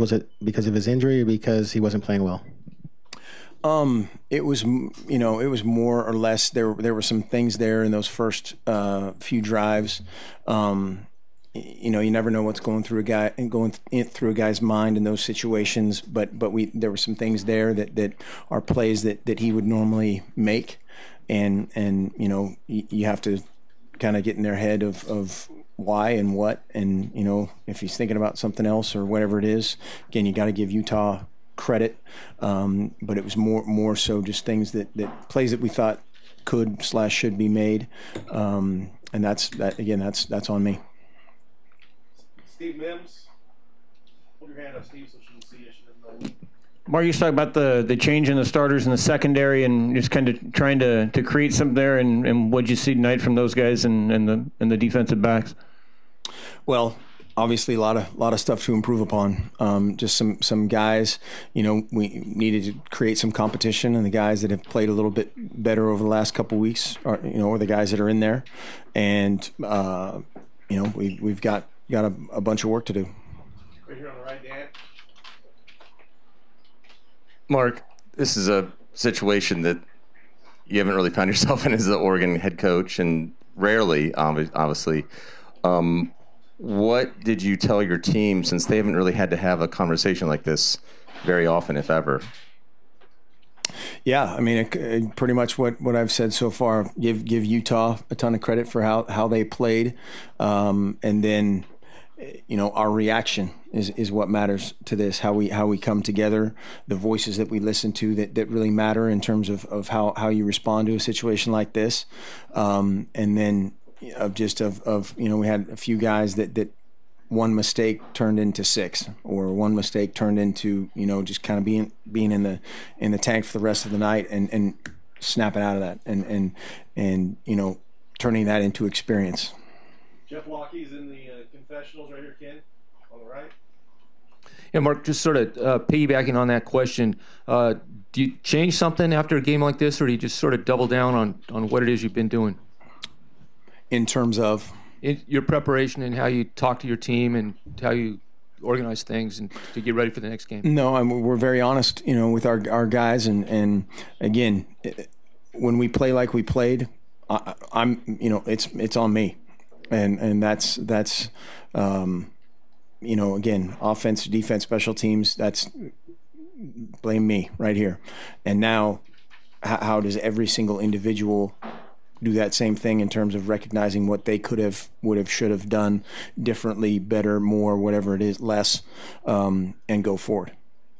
Was it because of his injury or because he wasn't playing well? It was, it was more or less, there were some things there in those first few drives. You never know what's going through a guy's mind in those situations, but there were some things there that are plays that he would normally make. And you have to kind of get in their head of why and what, and if he's thinking about something else or whatever it is, again, you got to give Utah credit, but it was more so just things that plays that we thought could/should be made, and that's on me. Steve Mims, hold your hand up, Steve, so she can see you. She doesn't know. Mark, you talked about the change in the starters in the secondary and just kind of trying to create something there, and what'd you see tonight from those guys and the defensive backs? Well, obviously a lot of stuff to improve upon. Just some guys, we needed to create some competition, and the guys that have played a little bit better over the last couple weeks are the guys that are in there, and we've got a bunch of work to do. Right here on the right, Dan. Mark, this is a situation that you haven't really found yourself in as the Oregon head coach, and rarely, obviously. What did you tell your team, since they haven't really had to have a conversation like this very often, if ever? Yeah, I mean, pretty much what I've said so far. Give Utah a ton of credit for how they played, and then our reaction is what matters to this. How we come together, the voices that we listen to that really matter in terms of how you respond to a situation like this, and then we had a few guys that one mistake turned into six, or one mistake turned into just kind of being in the tank for the rest of the night, and snapping out of that, and turning that into experience. Jeff Lockey's in the confessionals right here, Ken, on the right. Yeah, Mark, just sort of piggybacking on that question, do you change something after a game like this, or do you just sort of double down on what it is you've been doing? In terms of? Your preparation and how you talk to your team and how you organize things and to get ready for the next game. No, we're very honest, with our guys, and again, when we play like we played, it's on me, and that's again, offense, defense, special teams, that's blame me right here. And now, how does every single individual do that same thing in terms of recognizing what they could have, would have, should have done differently, better, more, whatever it is, less, and go forward.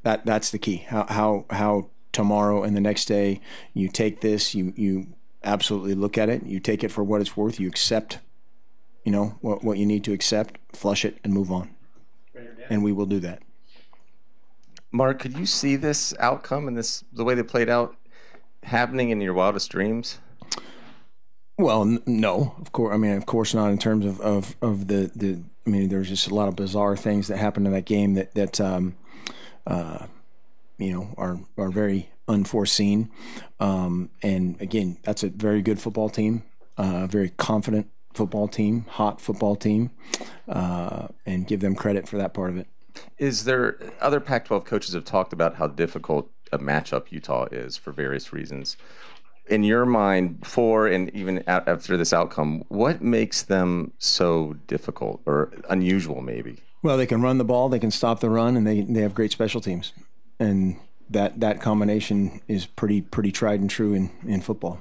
That's the key. How tomorrow and the next day you take this, you absolutely look at it, you take it for what it's worth, you accept, what you need to accept, flush it, and move on. And we will do that. Mark, could you see this outcome and the way they played out happening in your wildest dreams? Well, no, of course. I mean, of course not. In terms of the. I mean, there's just a lot of bizarre things that happened in that game that are very unforeseen. And again, that's a very good football team, very confident football team, hot football team, and give them credit for that part of it. Is there other Pac-12 coaches have talked about how difficult a matchup Utah is for various reasons? In your mind, before and even after this outcome, what makes them so difficult or unusual maybe? Well, they can run the ball, they can stop the run, and they have great special teams. And that combination is pretty tried and true in football.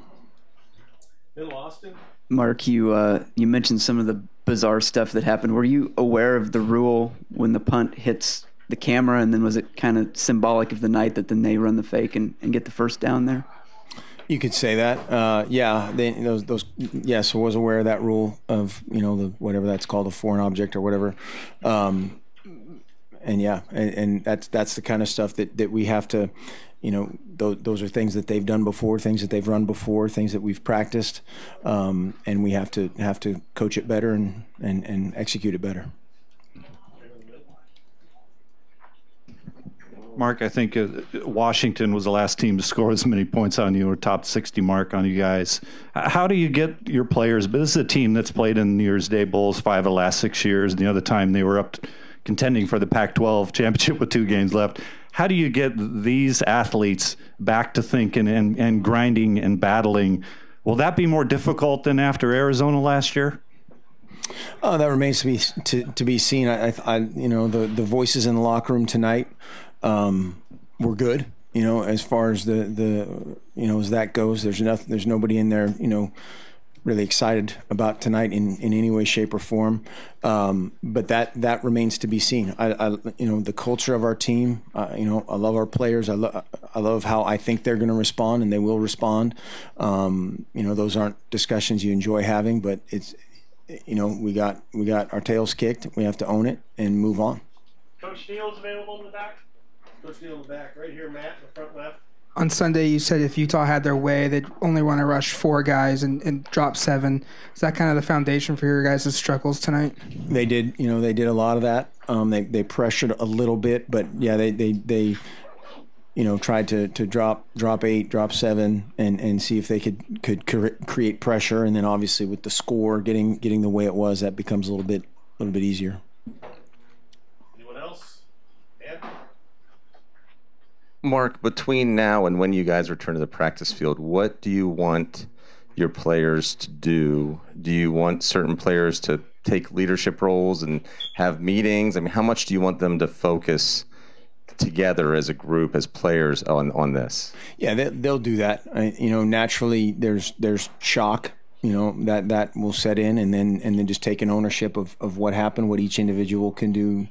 Bill Austin? Mark, you mentioned some of the bizarre stuff that happened. Were you aware of the rule when the punt hits the camera, and then was it kind of symbolic of the night that then they run the fake and get the first down there? You could say that. Yeah, yes, I was aware of that rule of, the whatever that's called, a foreign object or whatever. And that's the kind of stuff that we have to, those are things that they've done before, things that they've run before, things that we've practiced, and we have to coach it better and execute it better. Mark, I think Washington was the last team to score as many points on you, or top 60 mark on you guys. How do you get your players? But this is a team that's played in New Year's Day Bowls 5 of the last 6 years. And the other time they were up contending for the Pac-12 championship with 2 games left. How do you get these athletes back to thinking and grinding and battling? Will that be more difficult than after Arizona last year? That remains to be seen. I the voices in the locker room tonight were good. As far as the as that goes, there's nobody in there, really excited about tonight in any way, shape, or form. But that remains to be seen. The culture of our team. I love our players. I love how I think they're going to respond, and they will respond. Those aren't discussions you enjoy having, but it's. We got our tails kicked. We have to own it and move on. Coach Neal's available in the back. Coach Neal in the back, right here, Matt, in the front left. On Sunday, you said if Utah had their way, they'd only want to rush 4 guys and drop 7. Is that kind of the foundation for your guys' struggles tonight? They did. They did a lot of that. They pressured a little bit, but yeah, they tried to drop 8, drop 7, and see if they could create pressure. And then obviously with the score getting the way it was, that becomes a little bit easier. Anyone else? Dan? Mark, between now and when you guys return to the practice field, what do you want your players to do? Do you want certain players to take leadership roles and have meetings? I mean, how much do you want them to focus together as a group, as players on this? Yeah, they'll do that. Naturally there's shock, that will set in, and then just taking ownership of what happened, what each individual can do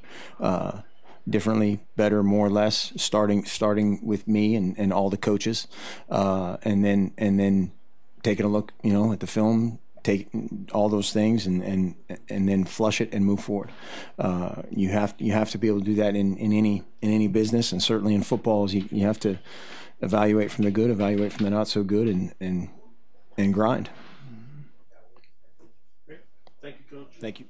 differently, better, more or less, starting with me and all the coaches, and then taking a look, at the film, take all those things and then flush it and move forward. You have to be able to do that in any business, and certainly in football, is you have to evaluate from the good, evaluate from the not so good, and grind. Thank you, Coach. Thank you.